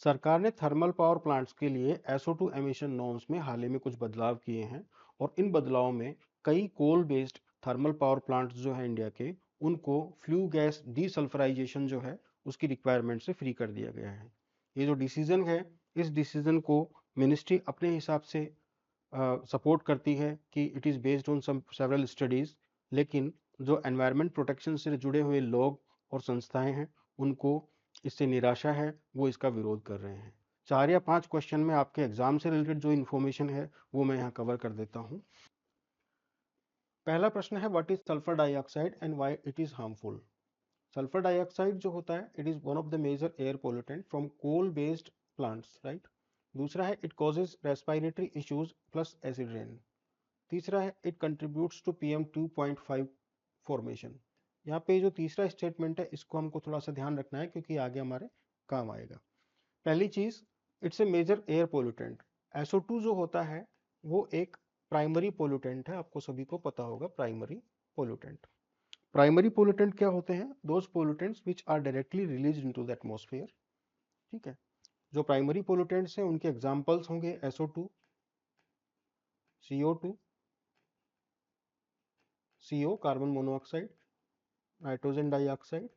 सरकार ने thermal power plants के लिए SO2 एमिशन नॉर्म्स में हाल ही में कुछ बदलाव किए हैं और इन बदलावों में कई coal based thermal power plants जो है इंडिया के, उनको फ्लू गैस डीसल्फराइजेशन जो है उसकी रिक्वायरमेंट से फ्री कर दिया गया है। ये जो डिसीजन है, इस डिसीजन को मिनिस्ट्री अपने हिसाब से सपोर्ट करती है कि it is based on some several studies, लेकिन जो एनवायरनमेंट प्रोटेक्शन से जुड़े हुए लोग और संस्थाएं हैं, उनको इससे निराशा है, वो इसका विरोध कर रहे हैं। 4 या 5 क्वेश्चन में आपके एग्जाम से रिलेटेड जो इन्फॉर्मेशन है वो मैं यहाँ कवर कर देता हूँ। पहला प्रश्न है, what is sulphur dioxide and why it is harmful. Sulphur dioxide जो होता है, it is one of the major air pollutant from coal based plants, right. दूसरा है, it causes respiratory issues plus acid rain. तीसरा है, it contributes to PM2.5 formation. यहाँ पे जो तीसरा स्टेटमेंट है, इसको हमको थोड़ा सा ध्यान रखना है क्योंकि आगे हमारे काम आएगा। पहली चीज, it's a major air pollutant. SO2 जो होता है वो एक प्राइमरी पोल्यूटेंट है, आपको सभी को पता होगा प्राइमरी पोल्यूटेंट। प्राइमरी पोल्यूटेंट क्या होते हैं? Those pollutants which are directly released into the atmosphere. ठीक है, जो प्राइमरी पोल्यूटेंट्स हैं उनके एग्जांपल्स होंगे SO2, CO2, CO carbon monoxide, nitrogen dioxide.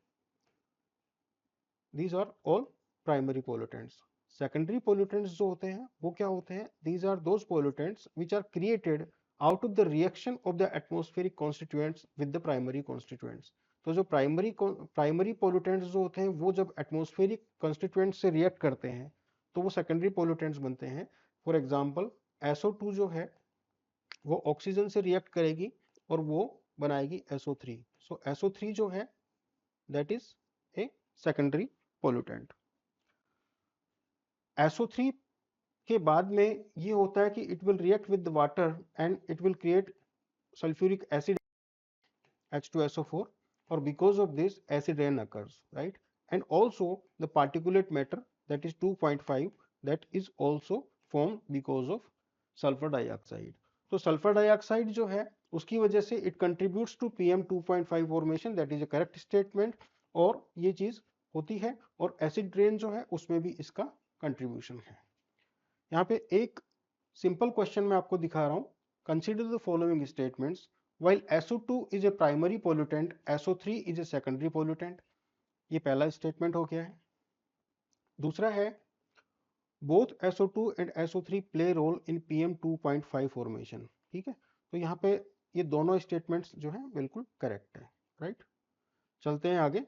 These are all primary pollutants. Secondary pollutants जो होते हैं वो क्या होते हैं? These are those pollutants which are created out of the reaction of the atmospheric constituents with the primary constituents. तो जो primary pollutants जो होते हैं वो जब एटमॉस्फेरिक कंस्टिट्यूएंट्स से रिएक्ट करते हैं तो वो सेकेंडरी पोल्यूटेंट्स बनते हैं। फॉर एग्जांपल, SO2 जो है वो ऑक्सीजन से रिएक्ट करेगी और वो बनाएगी SO3। सो SO3 जो है that is a secondary pollutant. SO3 के बाद में ये होता है कि it will react with water and it will create sulphuric acid H2SO4, or because of this acid rain occurs, right? And also the particulate matter, that is 2.5, that is also formed because of sulfur dioxide. तो sulphur dioxide जो है उसकी वजह से it contributes to PM2.5 formation, that is a correct statement. और ये चीज होती है, और एसिड रेन जो है उसमें भी इसका कंट्रीब्यूशन है। यहाँ पे एक सिंपल क्वेश्चन मैं आपको दिखा रहा हूं। Consider the following statements. While SO2 is a primary pollutant, SO3 is a secondary pollutant. ये पहला स्टेटमेंट हो गया है। दूसरा है, both SO2 and SO3 play role in PM2.5 formation. ठीक है, तो यहाँ पे ये दोनों स्टेटमेंट्स जो है बिल्कुल करेक्ट है, राइट। चलते हैं आगे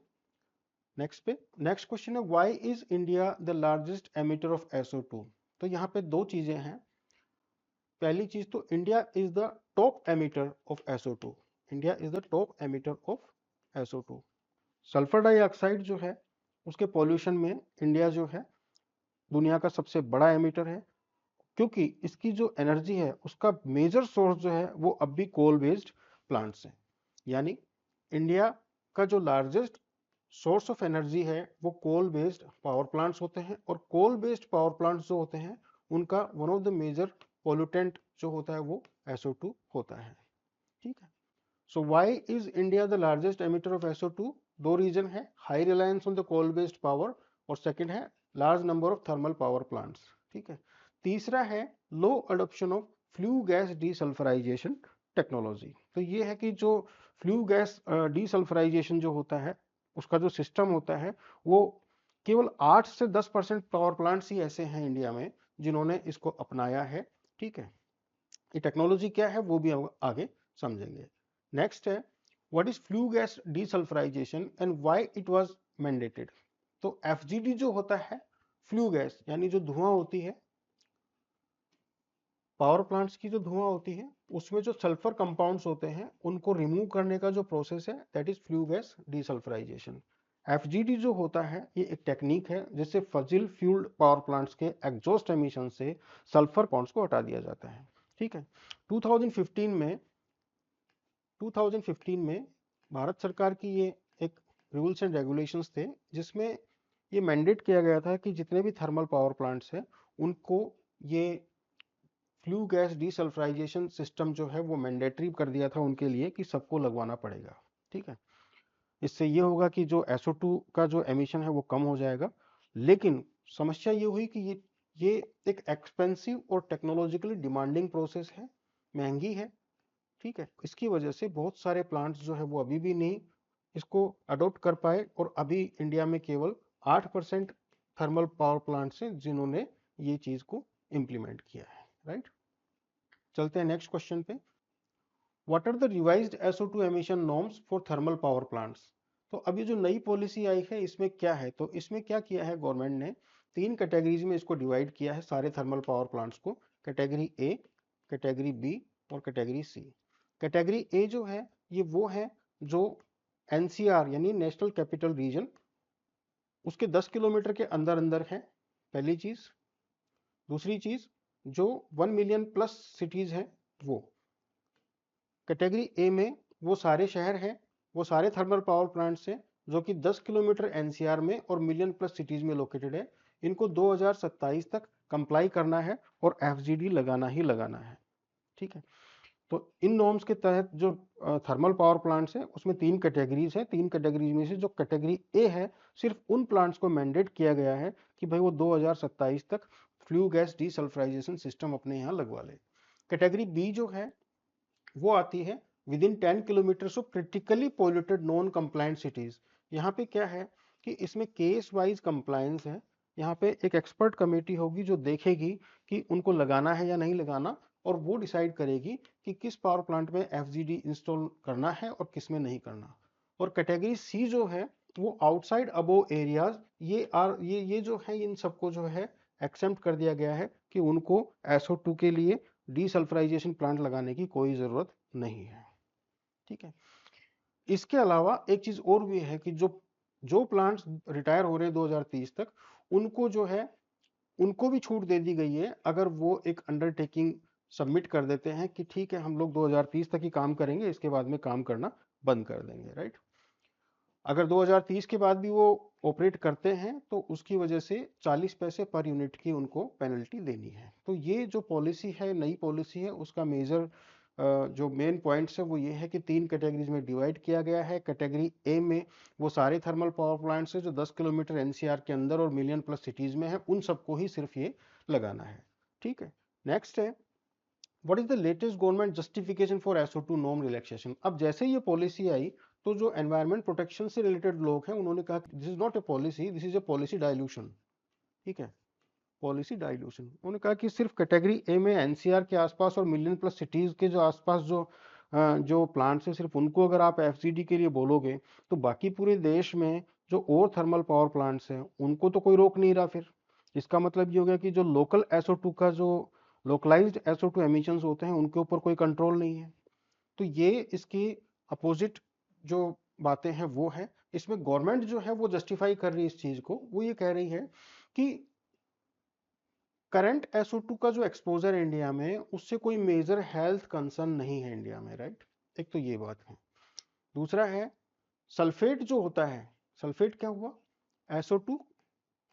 नेक्स्ट पे। नेक्स्ट क्वेश्चन है, why is India the largest emitter of SO2। तो यहाँ पे दो चीजें हैं। पहली चीज तो, India is the top emitter of SO2। India is the top emitter of SO2। Sulphur dioxide जो है उसके पॉल्यूशन में इंडिया जो है दुनिया का सबसे बड़ा एमिटर है, क्योंकि इसकी जो एनर्जी है उसका मेजर सोर्स जो है वो अब भी कोल बेस्ड प्लांट्स हैं। यानी इंडिया का जो लार्जेस्ट सोर्स ऑफ एनर्जी है वो कोल बेस्ड पावर प्लांट्स होते हैं, और कोल बेस्ड पावर प्लांट्स जो होते हैं उनका one of the major pollutant जो होता है वो SO2 होता है। ठीक है, so why is India the largest emitter of SO2? दो रीजन है, high reliance on the coal based power, और सेकंड है large number of thermal power plants. ठीक है, तीसरा है low adoption of flue gas desulphurisation technology. तो ये है कि जो फ्लू गैस डीसल्फराइजेशन जो होता है उसका जो सिस्टम होता है वो केवल 8 से 10% पावर प्लांट्स ही ऐसे हैं इंडिया में जिन्होंने इसको अपनाया है। ठीक है, ये टेक्नोलॉजी क्या है वो भी आगे समझेंगे। नेक्स्ट है, what is flu gas desulphurisation and why it was mandated. तो FGD जो होता है, फ्लू गैस यानी जो धुआं होती है, पावर प्लांट्स की जो धुआं होती है उसमें जो सल्फर कंपाउंड्स होते हैं उनको रिमूव करने का जो प्रोसेस है that is flu gas desulphurisation. FGD जो होता है ये एक टेक्निक है जिससे फजिल फ्यूल्ड पावर प्लांट्स के एग्जॉस्ट एमिशन से सल्फर कंपाउंड्स को हटा दिया जाता है। ठीक है, 2015 में भारत सरकार की ये एक रूल्स एंड रेगुलेशंस थे जिसमें ये मैंडेट किया गया था कि जितने भी थर्मल पावर प्लांट्स हैं उनको ये फ्लू गैस डीसल्फराइजेशन सिस्टम जो है वो मैंडेटरी कर दिया था उनके लिए कि सबको लगवाना पड़ेगा। ठीक है, इससे ये होगा कि जो SO2 का जो एमिशन है वो कम हो जाएगा। लेकिन समस्या ये हुई कि ये एक एक्सपेंसिव और टेक्नोलॉजिकली डिमांडिंग प्रोसेस है, महंगी है, ठीक है। इसकी वजह से बहुत सारे प्लांट्स जो है वो अभी भी नहीं इसको अडॉप्ट कर पाए, और अभी इंडिया में केवल 8% थर्मल पावर प्लांट्स हैं जिन्होंने ये चीज को इम्प्लीमेंट किया है, राइट। चलते हैं नेक्स्ट क्वेश्चन पे। What are the revised SO2 emission norms for thermal power plants. तो अभी जो नई पॉलिसी आई है इसमें क्या है, तो इसमें क्या किया है गवर्नमेंट ने, तीन कैटेगरीज में इसको डिवाइड किया है सारे थर्मल पावर प्लांट्स को, कैटेगरी ए, कैटेगरी बी और कैटेगरी सी। कैटेगरी ए जो है ये वो है जो NCR यानी नेशनल कैपिटल रीजन उसके 10 किलोमीटर के अंदर अंदर है, पहली चीज। दूसरी चीज जो 1 मिलियन प्लस सिटीज हैं वो। कैटेगरी ए में वो सारे शहर हैं, वो सारे थर्मल पावर प्लांट्स हैं जो कि 10 किलोमीटर एनसीआर में और मिलियन प्लस सिटीज में लोकेटेड है। इनको 2027 तक कंप्लाई करना है और एफजीडी लगाना ही लगाना है, ठीक है। तो इन नॉर्म्स के तहत जो थर्मल पावर प्लांट्स हैं उसमें तीन कैटेगरीज हैं। तीन कैटेगरीज में से जो कैटेगरी ए है, सिर्फ उन प्लांट्स को मैंडेट किया गया है कि भाई वो 2027 तक फ्लू गैस डीसल्फराइजेशन सिस्टम अपने यहाँ लगवा ले। कैटेगरी बी जो है वो आती है with in 10 kilometre of critically polluted non compliant cities. यहाँ पे क्या है कि इसमें केस वाइज कंप्लायंस है। यहाँ पे एक एक्सपर्ट कमेटी होगी जो देखेगी कि उनको लगाना है या नहीं लगाना, और वो डिसाइड करेगी कि किस पावर प्लांट में एफजीडी इंस्टॉल करना है और किस में नहीं करना। और कैटेगरी सी जो है वो आउटसाइड अबोव एरियाज, ये जो है इन सबको जो है एक्सेप्ट कर दिया गया है कि उनको SO2 के लिए डीसल्फराइजेशन प्लांट लगाने की कोई जरूरत नहीं है, ठीक है। इसके अलावा एक चीज और भी है कि जो जो प्लांट्स रिटायर हो रहे हैं 2030 तक, उनको जो है उनको भी छूट दे दी गई है अगर वो एक अंडरटेकिंग सबमिट कर देते हैं कि ठीक है हम लोग 2030 तक ही काम करेंगे, इसके बाद में काम करना बंद कर देंगे, राइट। अगर 2030 के बाद भी वो ऑपरेट करते हैं तो उसकी वजह से 40 पैसे पर यूनिट की उनको पेनल्टी देनी है। तो ये जो पॉलिसी है, नई पॉलिसी है, उसका मेजर जो मेन पॉइंट्स है वो ये है कि तीन कैटेगरीज में डिवाइड किया गया है। कैटेगरी ए में वो सारे थर्मल पावर प्लांट्स है जो 10 किलोमीटर एनसीआर के अंदर और मिलियन प्लस सिटीज में है, उन सबको ही सिर्फ ये लगाना है, ठीक है। नेक्स्ट है what is the latest government justification for SO2 norm relaxation. अब जैसे ये पॉलिसी आई तो जो एनवायरमेंट प्रोटेक्शन से रिलेटेड लोग हैं उन्होंने कहा this is not a policy, this is a policy dilution, ठीक है, पॉलिसी डाइल्यूशन। उन्होंने कहा कि सिर्फ कैटेगरी ए में एनसीआर के आसपास और मिलियन प्लस सिटीज के जो आसपास जो प्लांट्स हैं सिर्फ उनको अगर आप एफजीडी के लिए बोलोगे तो बाकी पूरे देश में जो और थर्मल पावर प्लांट्स हैं उनको तो कोई रोक नहीं रहा। फिर इसका मतलब ये हो गया कि जो लोकल SO2 का जो लोकलाइज्ड SO2 एमिशंस होते हैं उनके ऊपर कोई कंट्रोल नहीं है। तो ये इसकी अपोजिट जो बातें हैं वो है। इसमें गवर्नमेंट जो है वो जस्टिफाई कर रही है इस चीज को, वो ये कह रही है कि करंट SO2 का जो एक्सपोजर है इंडिया में उससे कोई मेजर हेल्थ कंसर्न नहीं है इंडिया में, राइट। एक तो ये बात है। दूसरा है सल्फेट जो होता है, सल्फेट क्या हुआ, SO2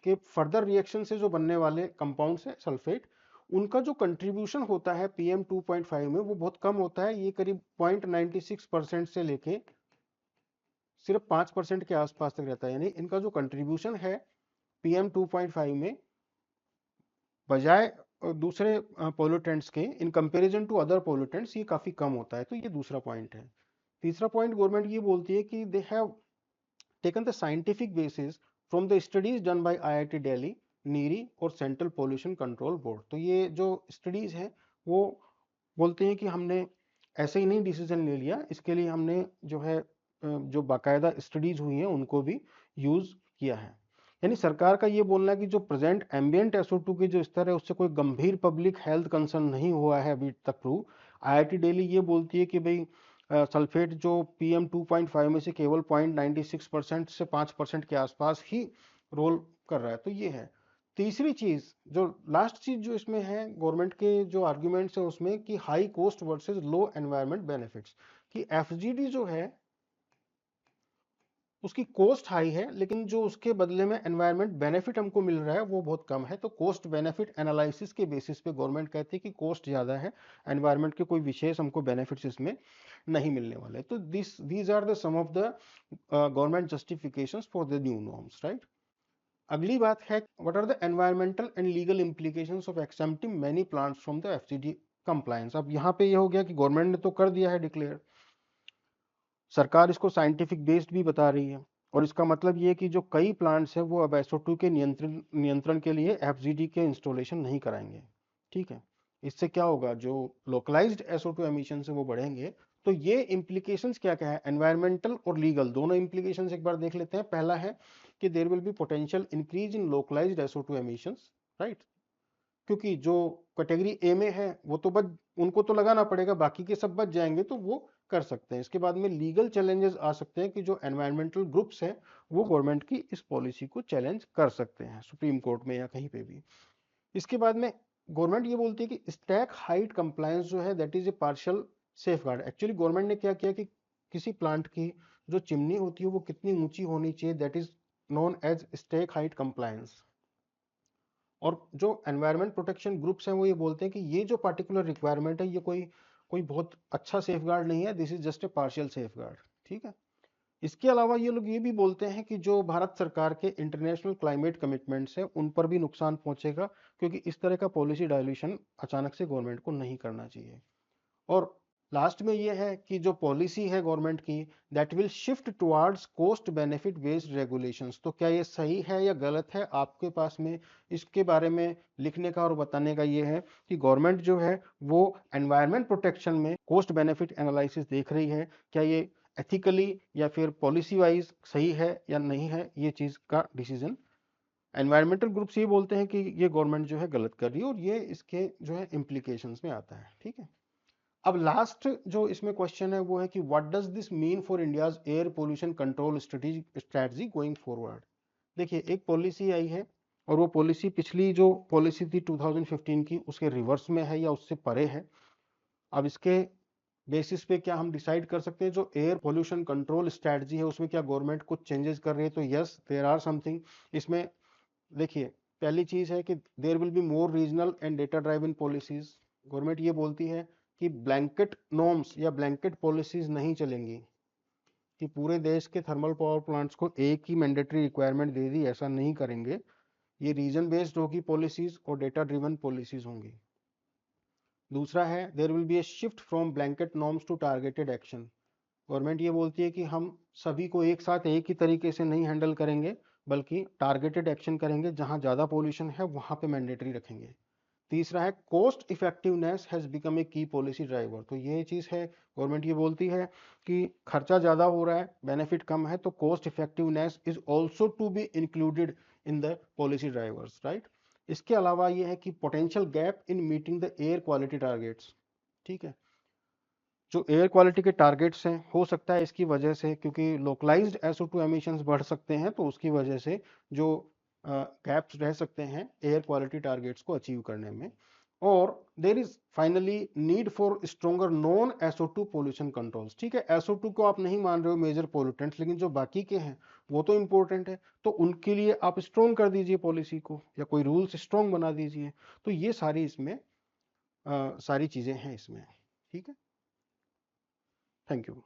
के फर्दर रिएक्शन से जो बनने वाले कंपाउंड्स है सल्फेट, उनका जो कंट्रीब्यूशन होता है PM 2.5 में वो बहुत कम होता है। ये करीब 0.96% से लेके सिर्फ 5% के आसपास तक रहता है। यानी इनका जो कंट्रीब्यूशन है PM 2.5 में बजाय दूसरे पोल्यूटेंट्स के, in comparison to other pollutants, ये काफी कम होता है। तो ये दूसरा पॉइंट है। तीसरा पॉइंट गवर्नमेंट ये बोलती है कि they have taken the scientific basis from the studies done by IIT Delhi, NEERI और सेंट्रल पोल्यूशन कंट्रोल बोर्ड। तो ये जो स्टडीज हैं वो बोलते हैं कि हमने ऐसे ही नहीं डिसीजन ले लिया, इसके लिए हमने जो है जो बाकायदा स्टडीज हुई हैं उनको भी यूज किया है। यानी सरकार का ये बोलना है कि जो प्रेजेंट एम्बियंट SO2 के जो स्तर है उससे कोई गंभीर पब्लिक हेल्थ कंसर्न नहीं हुआ है अभी तक प्रूव। IIT दिल्ली ये बोलती है कि भाई सल्फेट जो PM 2.5 में से केवल 0.96% से 5% के आसपास ही रोल कर रहा है। तो ये है। तीसरी चीज जो लास्ट चीज जो इसमें है गवर्नमेंट के जो आर्ग्यूमेंट्स है उसमें कि हाई कॉस्ट वर्सेस लो एनवायरमेंट बेनिफिट्स, कि एफजीडी जो है उसकी कॉस्ट हाई है लेकिन जो उसके बदले में एनवायरमेंट बेनिफिट हमको मिल रहा है वो बहुत कम है। तो कॉस्ट बेनिफिट एनालिसिस के बेसिस पे गवर्नमेंट कहती है कि कॉस्ट ज्यादा है, एनवायरमेंट के कोई विशेष हमको बेनिफिट्स इसमें नहीं मिलने वाले। तो these are the some of the government justifications for the new norms, right. अगली बात है what are the environmental and legal implications of accepting many plants from the FCD compliance. अब यहाँ पे ये हो गया कि गवर्नमेंट ने तो कर दिया है डिक्लेयर, सरकार इसको साइंटिफिक बेस्ड भी बता रही है, और इसका मतलब ये है कि जो कई प्लांट्स हैं वो अब SO2 के नियंत्रण के लिए एफजीडी के इंस्टॉलेशन नहीं कराएंगे। ठीक है, इससे क्या होगा, जो लोकलाइज्ड SO2 एमिशन है वो बढ़ेंगे। तो ये इम्प्लीकेशंस क्या क्या है, एनवायरमेंटल और लीगल दोनों इम्प्लीकेशंस एक बार देख लेते हैं। पहला है कि there will be potential increase in localised SO2 emissions, right, क्योंकि जो कैटेगरी ए में है वो तो बच, उनको तो लगाना पड़ेगा, बाकी के सब बच जाएंगे तो वो कर सकते हैं। इसके बाद में लीगल चैलेंजेस आ सकते हैं कि जो एनवायरमेंटल ग्रुप्स हैं वो गवर्नमेंट की इस पॉलिसी को चैलेंज कर सकते हैं सुप्रीम कोर्ट में या कहीं पे भी। इसके बाद में गवर्नमेंट ये बोलती है कि स्टैक हाइट कंप्लायंस जो है that is a partial safeguard. Actually government ने क्या किया कि किसी प्लांट की जो चिमनी होती है वो कितनी ऊंची होनी चाहिए, that is known as stack height compliance. और जो एनवायरमेंट प्रोटेक्शन ग्रुप्स हैं वो ये बोलते हैं कि ये जो पार्टिकुलर रिक्वायरमेंट है ये कोई कोई बहुत अच्छा सेफगार्ड नहीं है, this is just a partial safeguard. ठीक है, इसके अलावा ये लोग ये भी बोलते हैं कि जो भारत सरकार के इंटरनेशनल क्लाइमेट कमिटमेंट्स हैं उन पर भी नुकसान पहुंचेगा, क्योंकि इस तरह का पॉलिसी डायल्यूशन अचानक से गवर्नमेंट को नहीं करना चाहिए। और लास्ट में ये है कि जो पॉलिसी है गवर्नमेंट की that will shift towards cost benefit based regulations. तो क्या ये सही है या गलत है, आपके पास में इसके बारे में लिखने का और बताने का ये है कि गवर्नमेंट जो है वो एनवायरमेंट प्रोटेक्शन में कॉस्ट बेनिफिट एनालिसिस देख रही है, क्या ये एथिकली या फिर पॉलिसी वाइज सही है या नहीं है, ये चीज का डिसीजन एनवायरमेंटल ग्रुप्स ये बोलते हैं कि ये गवर्नमेंट जो है गलत कर रही है, और ये इसके जो है इम्प्लीकेशंस में आता है। ठीक है, अब लास्ट जो इसमें क्वेश्चन है वो है कि what does this mean for India's air pollution control strategy going forward. देखिए, एक पॉलिसी आई है और वो पॉलिसी पिछली जो पॉलिसी थी 2015 की उसके रिवर्स में है या उससे परे है। अब इसके बेसिस पे क्या हम डिसाइड कर सकते हैं, जो एयर पोल्यूशन कंट्रोल स्ट्रेटजी है उसमें क्या गवर्नमेंट कुछ चेंजेस कर रही है, तो यस देयर आर समथिंग इसमें। देखिए, पहली चीज है कि there will be more regional and data driven policies. Government ये बोलती है कि ब्लैंकेट नॉर्म्स या ब्लैंकेट पॉलिसीज नहीं चलेंगी कि पूरे देश के थर्मल पावर प्लांट्स को एक ही मैंडेटरी रिक्वायरमेंट दे दी, ऐसा नहीं करेंगे। ये रीजन बेस्ड होगी पॉलिसीज और डेटा ड्रिवन पॉलिसीज होंगी। दूसरा है there will be a shift from blanket norms to targeted action. Government ये बोलती है कि हम सभी को एक साथ एक ही तरीके से नहीं हैंडल करेंगे, बल्कि टारगेटेड एक्शन करेंगे, जहां ज्यादा पोल्यूशन है वहां पे मैंडेटरी रखेंगे। तीसरा है cost effectiveness has become a की पॉलिसी ड्राइवर। तो ये चीज है, गवर्नमेंट ये बोलती है कि खर्चा ज्यादा हो रहा है, बेनिफिट कम है, तो cost effectiveness is also to be included in the policy drivers, right. इसके अलावा ये है कि potential gap in meeting the air quality targets. ठीक है, जो एयर क्वालिटी के टारगेट्स हैं हो सकता है इसकी वजह से, क्योंकि लोकलाइज्ड SO2 एमिशंस बढ़ सकते हैं तो उसकी वजह से जो गैप्स रह सकते हैं एयर क्वालिटी टारगेट्स को अचीव करने में। और there is finally need for stronger non SO2 pollution controls. ठीक है, SO2 को आप नहीं मान रहे हो मेजर पोल्यूटेंट्स, लेकिन जो बाकी के हैं वो तो इंपॉर्टेंट है, तो उनके लिए आप स्ट्रोंग कर दीजिए पॉलिसी को या कोई रूल्स स्ट्रोंग बना दीजिए। तो ये सारी इसमें सारी चीजें हैं इसमें। ठीक है, थैंक यू।